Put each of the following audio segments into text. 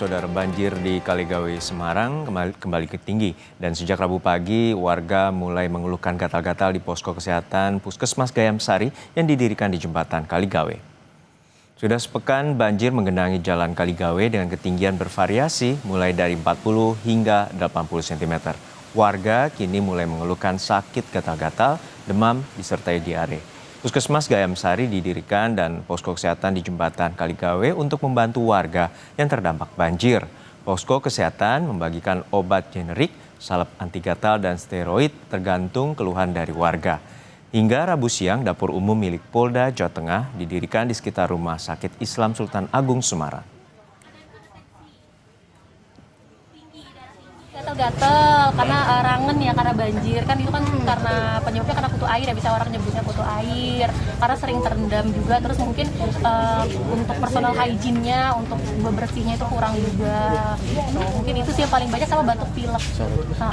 Saudara, banjir di Kaligawe, Semarang kembali tinggi dan sejak Rabu pagi warga mulai mengeluhkan gatal-gatal di posko kesehatan Puskesmas Gayam Sari yang didirikan di jembatan Kaligawe. Sudah sepekan banjir menggenangi jalan Kaligawe dengan ketinggian bervariasi mulai dari 40 hingga 80 cm. Warga kini mulai mengeluhkan sakit gatal-gatal, demam disertai diare. Puskesmas Gayam Sari didirikan dan posko kesehatan di jembatan Kaligawe untuk membantu warga yang terdampak banjir. Posko kesehatan membagikan obat generik, salep anti gatal dan steroid tergantung keluhan dari warga. Hingga Rabu siang, dapur umum milik Polda Jawa Tengah didirikan di sekitar Rumah Sakit Islam Sultan Agung Semarang. Gatal-gatal karena rangen ya, karena banjir kan, itu kan karena penyebabnya karena kutu air ya, bisa orang nyebutnya kutu air karena sering terendam juga, terus mungkin untuk personal hygiene-nya, untuk bebersihnya itu kurang juga gitu. Mungkin itu sih yang paling banyak, sama batuk pilek.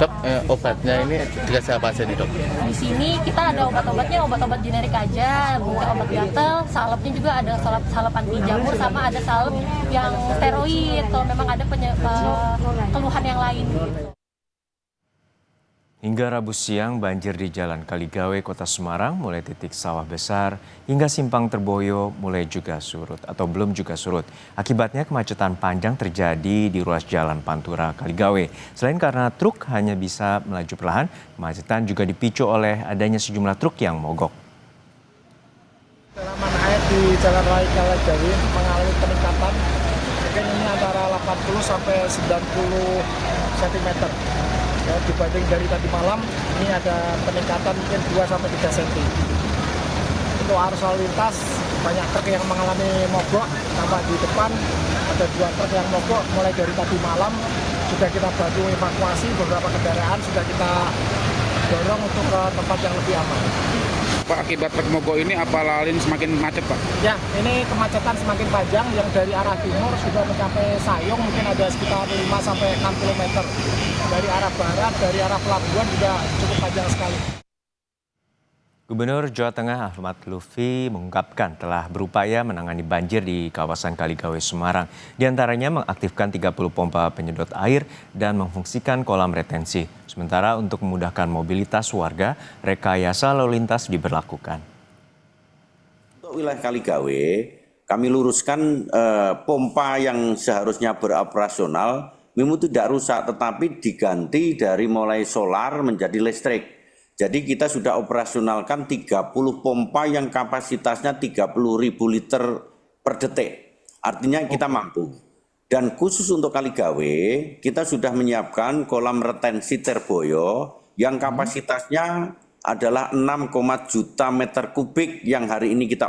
Dok, obatnya ini dikasih apa aja nih, Dok? Di sini kita ada obat-obatnya, obat-obat generik aja, bukan obat gatal. Salepnya juga ada salep anti jamur, sama ada salep yang steroid kalau memang ada keluhan yang lain gitu. Hingga Rabu siang, banjir di Jalan Kaligawe, Kota Semarang, mulai titik Sawah Besar hingga Simpang Terboyo mulai juga surut atau belum juga surut. Akibatnya kemacetan panjang terjadi di ruas Jalan Pantura Kaligawe. Selain karena truk hanya bisa melaju perlahan, kemacetan juga dipicu oleh adanya sejumlah truk yang mogok. Kedalaman air di Jalan Raya Kaligawe mengalami peningkatan, mungkin ini antara 80 sampai 90 cm. Ya, dibanding dari tadi malam, ini ada peningkatan mungkin 2 sampai 3 cm. Untuk arus lalu lintas, banyak truk yang mengalami mogok, tambah di depan ada 2 truk yang mogok. Mulai dari tadi malam sudah kita bantu evakuasi, beberapa kendaraan sudah kita dorong untuk ke tempat yang lebih aman. Pak, akibat truk mogok ini apa lalin semakin macet, Pak? Ya, ini kemacetan semakin panjang, yang dari arah timur sudah mencapai Sayong, mungkin ada sekitar 5 sampai 6 km. Dari arah barat, dari arah pelabuhan juga cukup panjang sekali. Gubernur Jawa Tengah Ahmad Lutfi mengungkapkan telah berupaya menangani banjir di kawasan Kaligawe, Semarang. Di antaranya mengaktifkan 30 pompa penyedot air dan memfungsikan kolam retensi. Sementara untuk memudahkan mobilitas warga, rekayasa lalu lintas diberlakukan. Untuk wilayah Kaligawe, kami luruskan pompa yang seharusnya beroperasional memang tidak rusak, tetapi diganti dari mulai solar menjadi listrik. Jadi kita sudah operasionalkan 30 pompa yang kapasitasnya 30.000 liter per detik. Artinya kita mampu. Dan khusus untuk Kaligawe, kita sudah menyiapkan kolam retensi Terboyo yang kapasitasnya adalah 6, juta meter kubik yang hari ini kita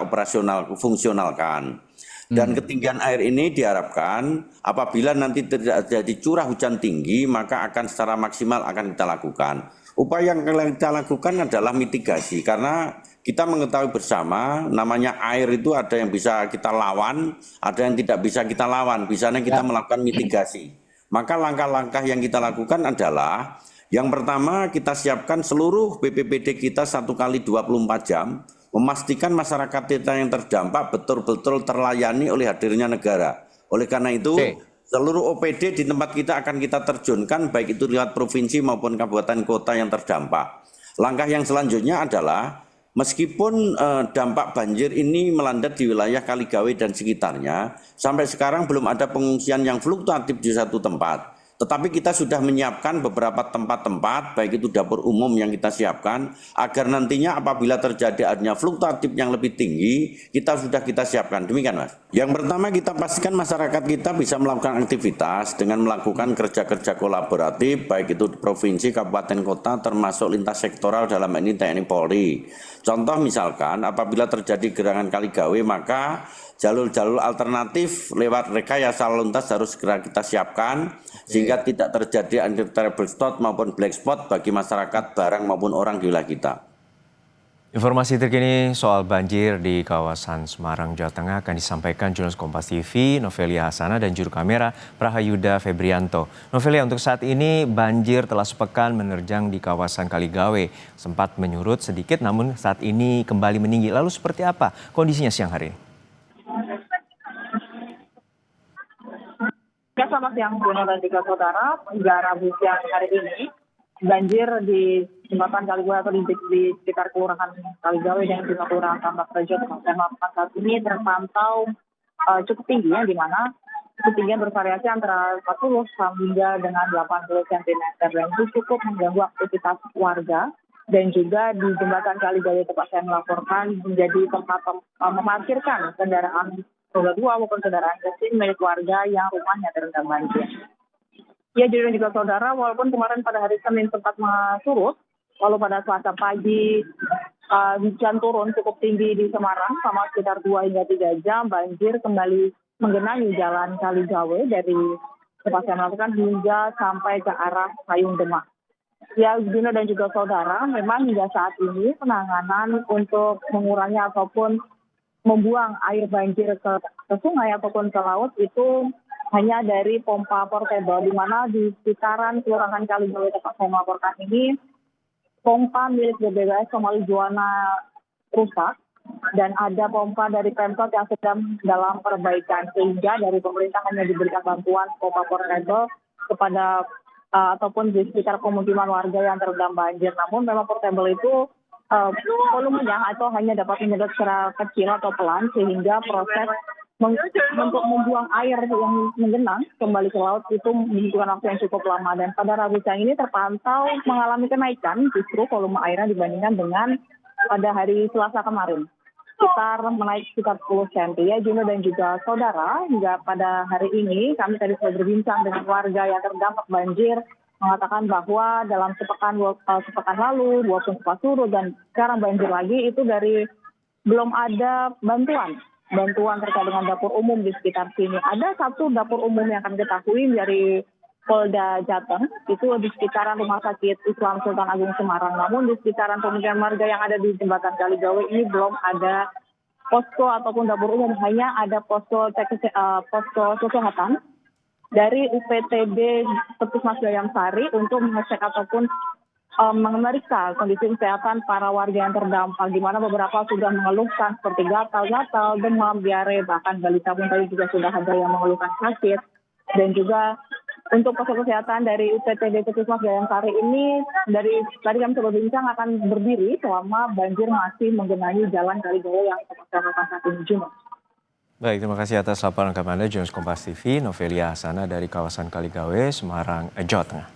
fungsionalkan. Dan ketinggian air ini diharapkan apabila nanti terjadi curah hujan tinggi, maka akan secara maksimal akan kita lakukan. Upaya yang kita lakukan adalah mitigasi, karena kita mengetahui bersama namanya air itu ada yang bisa kita lawan, ada yang tidak bisa kita lawan, bisanya kita melakukan mitigasi. Maka langkah-langkah yang kita lakukan adalah, yang pertama kita siapkan seluruh BPBD kita 1 kali 24 jam, memastikan masyarakat kita yang terdampak betul-betul terlayani oleh hadirnya negara. Oleh karena itu, seluruh OPD di tempat kita akan kita terjunkan, baik itu lewat provinsi maupun kabupaten kota yang terdampak. Langkah yang selanjutnya adalah, meskipun dampak banjir ini melanda di wilayah Kaligawe dan sekitarnya, sampai sekarang belum ada pengungsian yang fluktuatif di satu tempat. Tetapi kita sudah menyiapkan beberapa tempat-tempat, baik itu dapur umum yang kita siapkan, agar nantinya apabila terjadi adanya fluktuatif yang lebih tinggi, kita siapkan. Demikian, Mas. Yang pertama, kita pastikan masyarakat kita bisa melakukan aktivitas dengan melakukan kerja-kerja kolaboratif, baik itu di provinsi, kabupaten, kota, termasuk lintas sektoral dalam ini TNI Polri. Contoh misalkan, apabila terjadi gerangan Kaligawe, maka jalur-jalur alternatif lewat rekayasa lalu lintas harus segera kita siapkan, sehingga tidak terjadi undesirable spot maupun black spot bagi masyarakat, barang maupun orang di wilayah kita. Informasi terkini soal banjir di kawasan Semarang, Jawa Tengah akan disampaikan jurnalis Kompas TV, Novelia Hasana, dan juru kamera Prahayuda Febrianto. Novelia, untuk saat ini banjir telah sepekan menerjang di kawasan Kaligawe. Sempat menyurut sedikit, namun saat ini kembali meninggi. Lalu seperti apa kondisinya siang hari ini? Ya, Selamat siang, Bruno dan juga saudara. Hingga Rabu siang hari ini, banjir di jembatan Kaligawe atau di sekitar kelurahan Kaligawe dan juga kelurahan Tambak Rejo, Kabupaten saat ini terpantau cukup tinggi, ya, di mana ketinggian bervariasi antara 40 hingga dengan 80 cm, dan itu cukup mengganggu aktivitas warga. Dan juga di jembatan Kaligawe tempat saya melaporkan menjadi tempat memarkirkan kendaraan roda 2 maupun kendaraan mesin milik warga yang rumahnya terendam banjir. Ya, jadi juga saudara, walaupun kemarin pada hari Senin sempat surut, lalu pada Selasa pagi hujan turun cukup tinggi di Semarang selama sekitar 2 hingga 3 jam, banjir kembali menggenangi jalan Kaligawe dari tempat saya melaporkan hingga sampai ke arah Payung Demak. Ya, Gino dan juga saudara, memang hingga saat ini penanganan untuk mengurangi ataupun membuang air banjir ke sungai ataupun ke laut itu hanya dari pompa portable, di mana di sekitaran kelurahan Kaligawe tempat saya melaporkan ini pompa milik BBWS Somali Juwana rusak dan ada pompa dari Pemkot yang sedang dalam perbaikan, sehingga dari pemerintah hanya diberikan bantuan pompa portable kepada ataupun di sekitar pemukiman warga yang terendam banjir. Namun memang portable itu volumenya atau hanya dapat menyedot secara kecil atau pelan, sehingga proses untuk membuang air yang menggenang kembali ke laut itu membutuhkan waktu yang cukup lama. Dan pada Rabu siang ini terpantau mengalami kenaikan justru volume airnya dibandingkan dengan pada hari Selasa kemarin, sekitar 10 cm. Ya, Juno dan juga saudara, hingga pada hari ini kami tadi sudah berbincang dengan warga yang terdampak banjir, mengatakan bahwa dalam sepekan lalu, walaupun sempat surut dan sekarang banjir lagi, itu dari belum ada bantuan terkait dengan dapur umum di sekitar sini. Ada satu dapur umum yang akan diketahui dari Polda Jateng, itu di sekitaran Rumah Sakit Islam Sultan Agung Semarang. Namun di sekitaran pemukiman warga yang ada di jembatan Kaligawe ini belum ada posko ataupun dapur umum, hanya ada posko kesehatan dari UPTD Puskesmas Gayam Sari untuk mengecek ataupun memeriksa kondisi kesehatan para warga yang terdampak, di mana beberapa sudah mengeluhkan seperti gatal-gatal, demam, diare, bahkan balita pun tadi juga sudah ada yang mengeluhkan sakit. Dan juga untuk posko kesehatan dari UPTD Puskesmas Gayam Sari ini dari tadi kami sudah berbincang akan berdiri selama banjir masih menggenangi jalan Kaligawe yang terpaksa saat ini, Juno. Baik, terima kasih atas laporan lengkap Anda, Jurnalis Kompas TV, Novelia Hasana dari kawasan Kaligawe, Semarang, Jawa Tengah.